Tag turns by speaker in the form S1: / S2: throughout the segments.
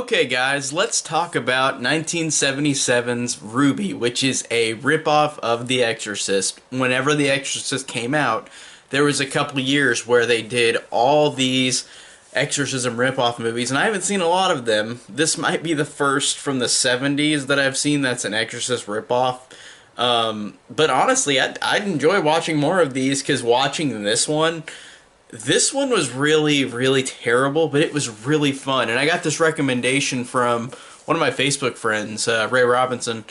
S1: Okay, guys, let's talk about 1977's Ruby, which is a ripoff of The Exorcist. Whenever The Exorcist came out, there was a couple years where they did all these exorcism ripoff movies, and I haven't seen a lot of them. This might be the first from the 70s that I've seen that's an Exorcist ripoff. But honestly, I'd enjoy watching more of these because watching this one was really, really terrible, but it was really fun. And I got this recommendation from one of my Facebook friends, Ray Robinson,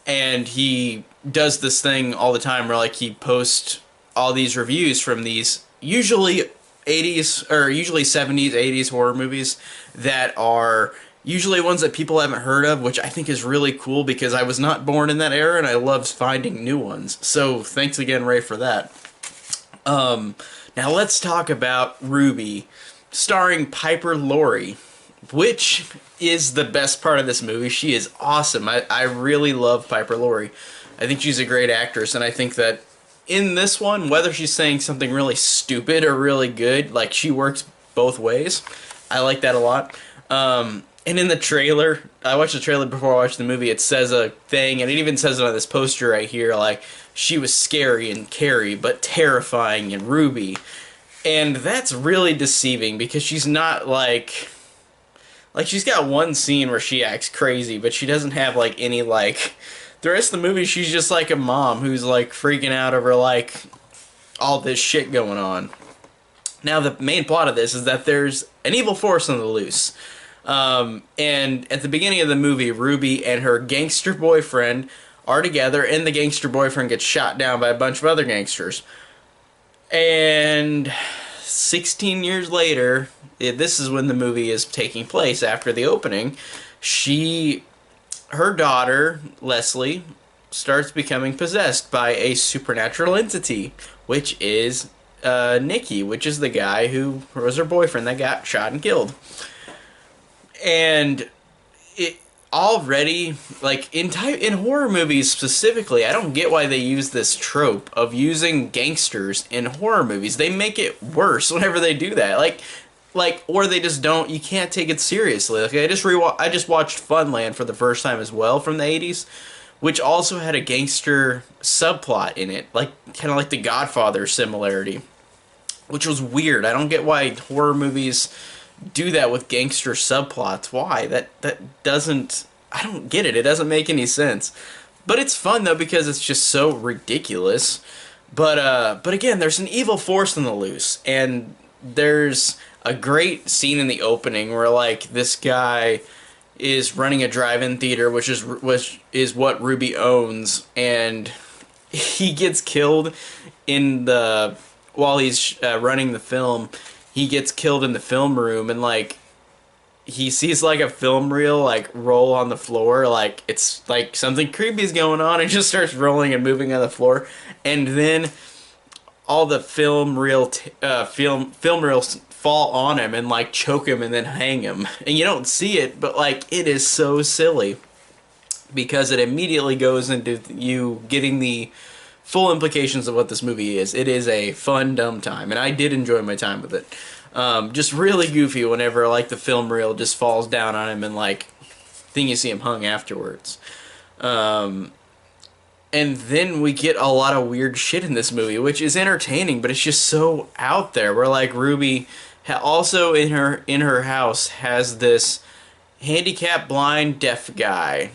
S1: and he does this thing all the time where like he posts all these reviews from these usually 80s or usually 70s, 80s horror movies that are usually ones that people haven't heard of, which I think is really cool because I was not born in that era and I love finding new ones. So thanks again, Ray, for that. Now let's talk about Ruby, starring Piper Laurie, which is the best part of this movie. She is awesome. I really love Piper Laurie. I think she's a great actress, and I think that in this one, whether she's saying something really stupid or really good, like she works both ways. I like that a lot. And in the trailer, I watched the trailer before I watched the movie, it says a thing, and it even says it on this poster right here, like, she was scary in Carrie, but terrifying in Ruby. And that's really deceiving, because she's not, like, she's got one scene where she acts crazy, but she doesn't have, like, any, like, the rest of the movie, she's just, like, a mom who's, like, freaking out over, like, all this shit going on. Now, the main plot of this is that there's an evil force on the loose. And at the beginning of the movie, Ruby and her gangster boyfriend are together, and the gangster boyfriend gets shot down by a bunch of other gangsters. And 16 years later, this is when the movie is taking place after the opening, her daughter, Leslie, starts becoming possessed by a supernatural entity, which is Nicky, which is the guy who was her boyfriend that got shot and killed. And it already, like, in horror movies specifically, I don't get why they use this trope of using gangsters in horror movies. They make it worse whenever they do that. Like, or they just don't, you can't take it seriously. Like, I just watched Funland for the first time as well from the 80s, which also had a gangster subplot in it, like, kind of like the Godfather similarity, which was weird. I don't get why horror movies do that with gangster subplots. Why? That doesn't, I don't get it. It doesn't make any sense. But it's fun though because it's just so ridiculous. But again, there's an evil force on the loose, and there's a great scene in the opening where like this guy is running a drive-in theater, which is what Ruby owns, and he gets killed while he's running the film. He gets killed in the film room, and like he sees like a film reel like roll on the floor, like it's like something creepy is going on, and just starts rolling and moving on the floor, and then all the film reels fall on him and like choke him and then hang him, and you don't see it, but like it is so silly because it immediately goes into you getting the full implications of what this movie is. It is a fun, dumb time, and I did enjoy my time with it. Just really goofy whenever, like, the film reel just falls down on him and, like, then you see him hung afterwards. And then we get a lot of weird shit in this movie, which is entertaining, but it's just so out there, where, like, Ruby also in her house has this handicapped, blind, deaf guy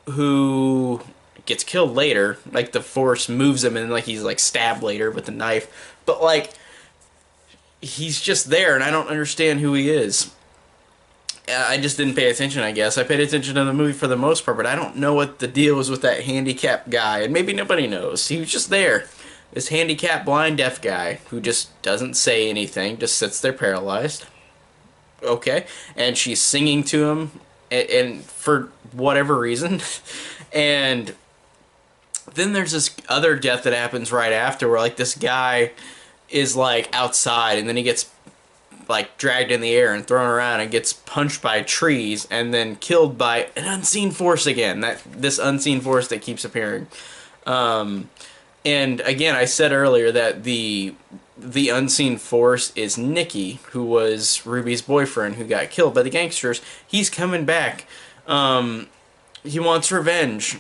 S1: who gets killed later. Like, the force moves him and like he's like stabbed later with a knife, but like he's just there and I don't understand who he is. I just didn't pay attention, I guess. I paid attention to the movie for the most part, but I don't know what the deal is with that handicapped guy, and maybe nobody knows. He was just there, this handicapped blind deaf guy who just doesn't say anything, just sits there paralyzed. Okay. And she's singing to him, and for whatever reason. And then there's this other death that happens right after, where like this guy is like outside, and then he gets like dragged in the air and thrown around and gets punched by trees and then killed by an unseen force again. This unseen force that keeps appearing. And again, I said earlier that the the unseen force is Nicky, who was Ruby's boyfriend who got killed by the gangsters. He's coming back. He wants revenge.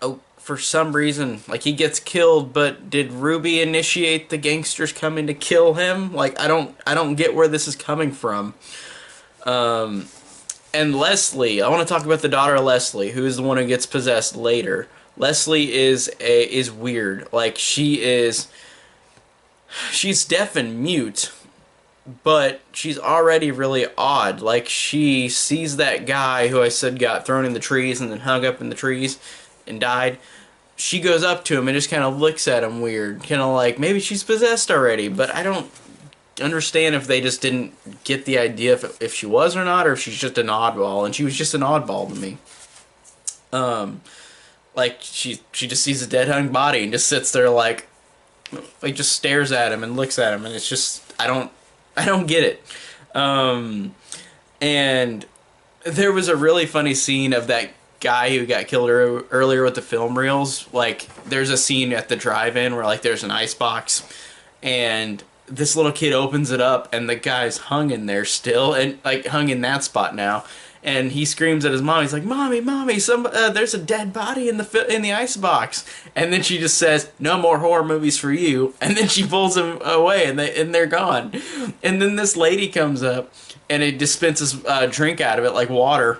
S1: Oh, for some reason, like, he gets killed, but did Ruby initiate the gangsters coming to kill him? Like, I don't get where this is coming from. And Leslie, I want to talk about the daughter of Leslie, who is the one who gets possessed later. Leslie is weird. Like, she's deaf and mute, but she's already really odd. Like, she sees that guy who I said got thrown in the trees and then hung up in the trees and died. She goes up to him and just kind of looks at him weird. Kind of like, maybe she's possessed already, but I don't understand if they just didn't get the idea if she was or not, or if she's just an oddball, and she was just an oddball to me. Like, she just sees a dead hung body and just sits there like just stares at him and looks at him, and it's just, I don't get it. And there was a really funny scene of that guy who got killed earlier with the film reels. Like, there's a scene at the drive-in where, like, there's an ice box, and this little kid opens it up, and the guy's hung in there still, and, like, hung in that spot now. And he screams at his mom. He's like, "Mommy, mommy, there's a dead body in the ice box." And then she just says, "No more horror movies for you." And then she pulls him away, and they're gone. And then this lady comes up, and it dispenses a drink out of it like water,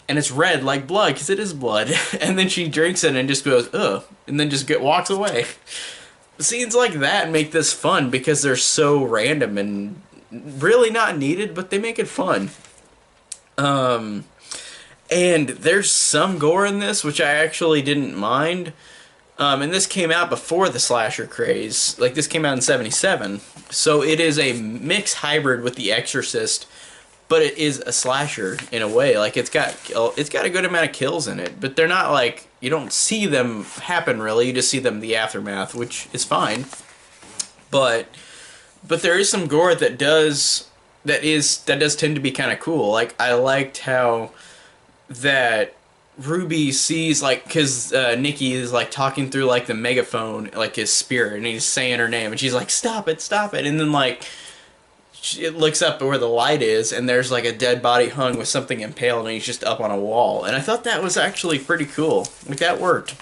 S1: and it's red like blood because it is blood. And then she drinks it and just goes, "Ugh," and then just walks away. Scenes like that make this fun because they're so random and really not needed, but they make it fun. And there's some gore in this, which I actually didn't mind. And this came out before the slasher craze. Like, this came out in '77. So it is a mixed hybrid with The Exorcist, but it is a slasher in a way. Like, it's got a good amount of kills in it, but they're not like, you don't see them happen really, you just see them in the aftermath, which is fine. But there is some gore that does tend to be kind of cool. Like, I liked how that Ruby sees, like, because Nicky is, like, talking through, like, the megaphone, like, his spirit, and he's saying her name, and she's like, "Stop it, stop it," and then, like, it looks up where the light is, and there's, like, a dead body hung with something impaled, and he's just up on a wall, and I thought that was actually pretty cool. Like, that worked.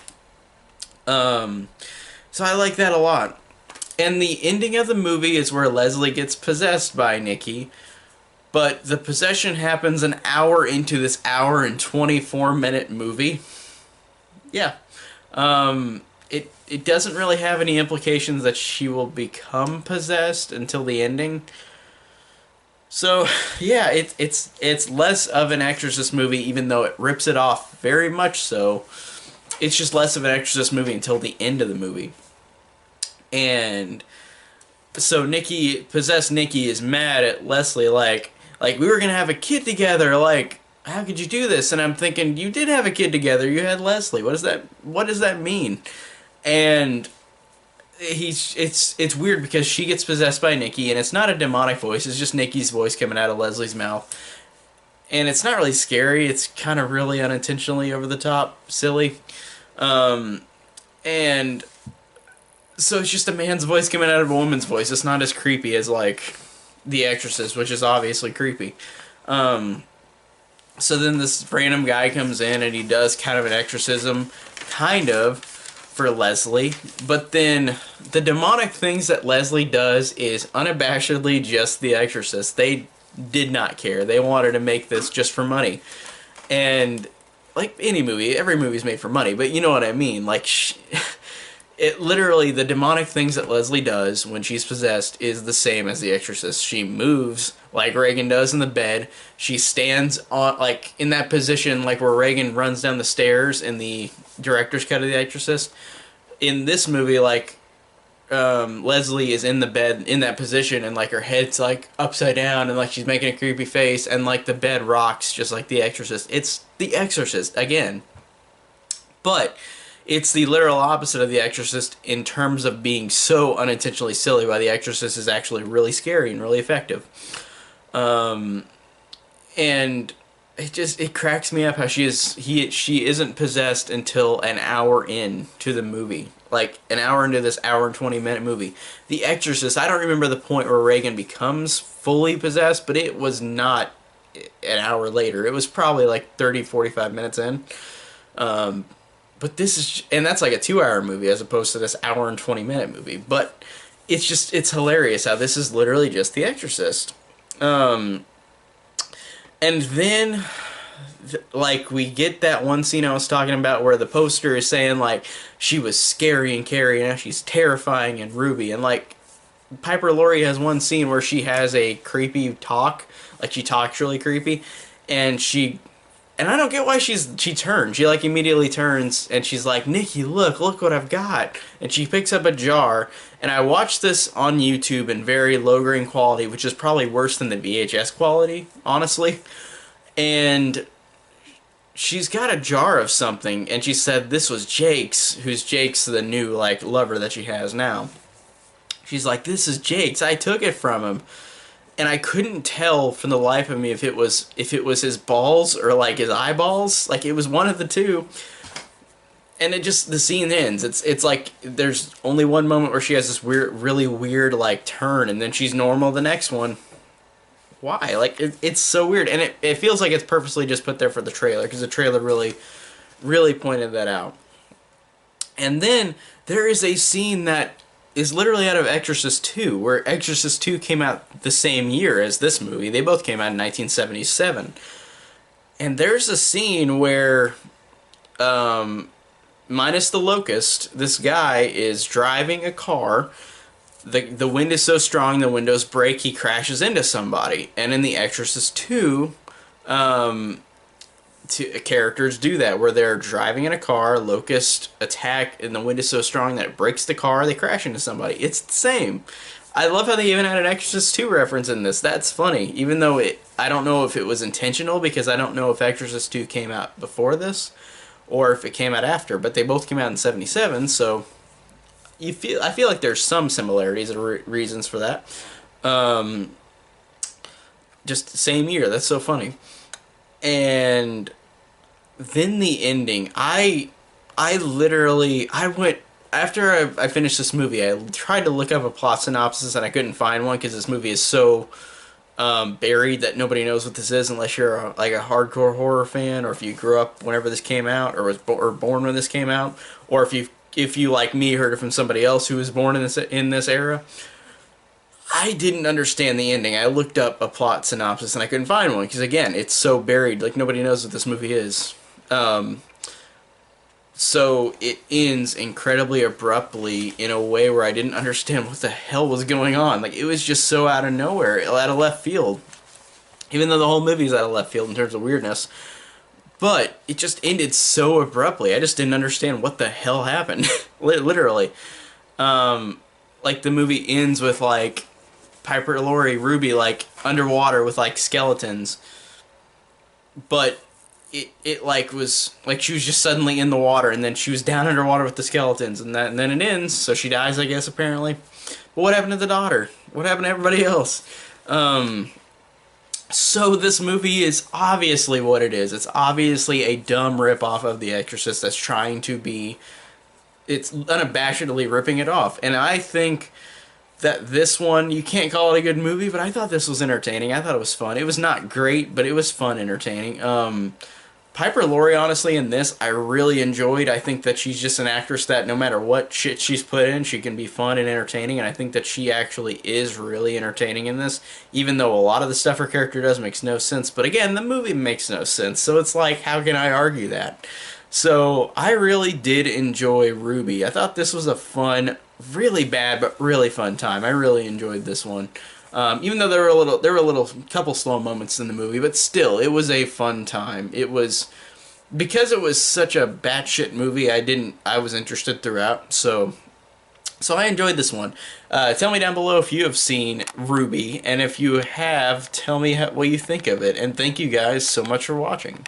S1: So I like that a lot. And the ending of the movie is where Leslie gets possessed by Nicky, but the possession happens an hour into this hour and 24-minute movie. Yeah. It doesn't really have any implications that she will become possessed until the ending. So, yeah, it's less of an Exorcist movie, even though it rips it off very much so. It's just less of an Exorcist movie until the end of the movie. And so possessed Nicky is mad at Leslie, like, "We were gonna have a kid together, like, how could you do this?" And I'm thinking, you did have a kid together, you had Leslie, what does that mean? And it's weird because she gets possessed by Nicky, and it's not a demonic voice, it's just Nicky's voice coming out of Leslie's mouth. And it's not really scary, it's kind of really unintentionally over the top, silly. And so it's just a man's voice coming out of a woman's voice. It's not as creepy as, like, The Exorcist, which is obviously creepy. So then this random guy comes in and he does kind of an exorcism, kind of, for Leslie. But then the demonic things that Leslie does is unabashedly just The Exorcist. They did not care. They wanted to make this just for money. And, like any movie, every movie's made for money, but you know what I mean. Like, it literally, the demonic things that Leslie does when she's possessed is the same as The Exorcist. She moves like Reagan does in the bed. She stands on, like, in that position, like where Reagan runs down the stairs in the director's cut of The Exorcist. In this movie, like, Leslie is in the bed in that position, and, like, her head's, like, upside down, and, like, she's making a creepy face, and, like, the bed rocks just like The Exorcist. It's The Exorcist again. But it's the literal opposite of The Exorcist in terms of being so unintentionally silly, while The Exorcist is actually really scary and really effective. And it cracks me up how she isn't possessed until an hour in to the movie. like an hour into this hour and 20-minute movie. The Exorcist, I don't remember the point where Reagan becomes fully possessed, but it was not an hour later. It was probably like 30, 45 minutes in. But this is, and that's like a 2 hour movie as opposed to this hour and 20-minute movie. But it's hilarious how this is literally just The Exorcist. And then, like, we get that one scene I was talking about where the poster is saying, like, she was scary in Carrie, and now she's terrifying in Ruby. And, like, Piper Laurie has one scene where she has a creepy talk, like, she talks really creepy, and and I don't get why she turns. She, like, immediately turns, and she's like, Nikki, look what I've got. And she picks up a jar, and I watched this on YouTube in very low-grain quality, which is probably worse than the VHS quality, honestly. And she's got a jar of something, and she said this was Jake's, who's Jake's the new, like, lover that she has now. She's like, this is Jake's, I took it from him. And I couldn't tell from the life of me if it was his balls or, like, his eyeballs. Like, it was one of the two. And the scene ends. It's like there's only one moment where she has this really weird, like, turn, and then she's normal the next one. Why? Like, it's so weird, and it feels like it's purposely just put there for the trailer, because the trailer really pointed that out. And then there is a scene that is literally out of Exorcist 2, where Exorcist 2 came out the same year as this movie. They both came out in 1977. And there's a scene where, minus the locust, this guy is driving a car. The wind is so strong, the windows break, he crashes into somebody. And in The Exorcist 2, characters do that, where they're driving in a car, locust attack, and the wind is so strong that it breaks the car, they crash into somebody. It's the same. I love how they even had an Exorcist 2 reference in this. That's funny, even though I don't know if it was intentional, because I don't know if Exorcist 2 came out before this, or if it came out after, but they both came out in 77, so I feel like there's some similarities and reasons for that. Just the same year. That's so funny. And then the ending. I went after I finished this movie. I tried to look up a plot synopsis and I couldn't find one because this movie is so buried that nobody knows what this is unless you're like a hardcore horror fan, or if you grew up whenever this came out, or was born when this came out, or if you like me heard it from somebody else who was born in this era. I didn't understand the ending. I looked up a plot synopsis and I couldn't find one because, again, it's so buried. Like, nobody knows what this movie is. So it ends incredibly abruptly in a way where I didn't understand what the hell was going on. Like, it was just so out of nowhere, out of left field. Even though the whole movie is out of left field in terms of weirdness. But it just ended so abruptly. I just didn't understand what the hell happened. Literally. Like, the movie ends with, like, Piper Laurie, Ruby, like, underwater with, like, skeletons. But it like, was, like, she was just suddenly in the water, and then she was down underwater with the skeletons, and then it ends, so she dies, I guess, apparently. But what happened to the daughter? What happened to everybody else? So this movie is obviously what it is. It's obviously a dumb ripoff of The Exorcist that's trying to be... It's unabashedly ripping it off. And I think that this one, you can't call it a good movie, but I thought this was entertaining. I thought it was fun. It was not great, but it was fun entertaining. Piper Laurie, honestly, in this, I really enjoyed. I think that she's just an actress that no matter what shit she's put in, she can be fun and entertaining, and I think that she actually is really entertaining in this, even though a lot of the stuff her character does makes no sense. But again, the movie makes no sense, so it's like, how can I argue that? So, I really did enjoy Ruby. I thought this was a fun, really bad, but really fun time. I really enjoyed this one. Even though there were a little couple slow moments in the movie, but still, it was a fun time. It was, because it was such a batshit movie, I was interested throughout, so I enjoyed this one. Tell me down below if you have seen Ruby, and if you have, tell me what you think of it, and thank you guys so much for watching.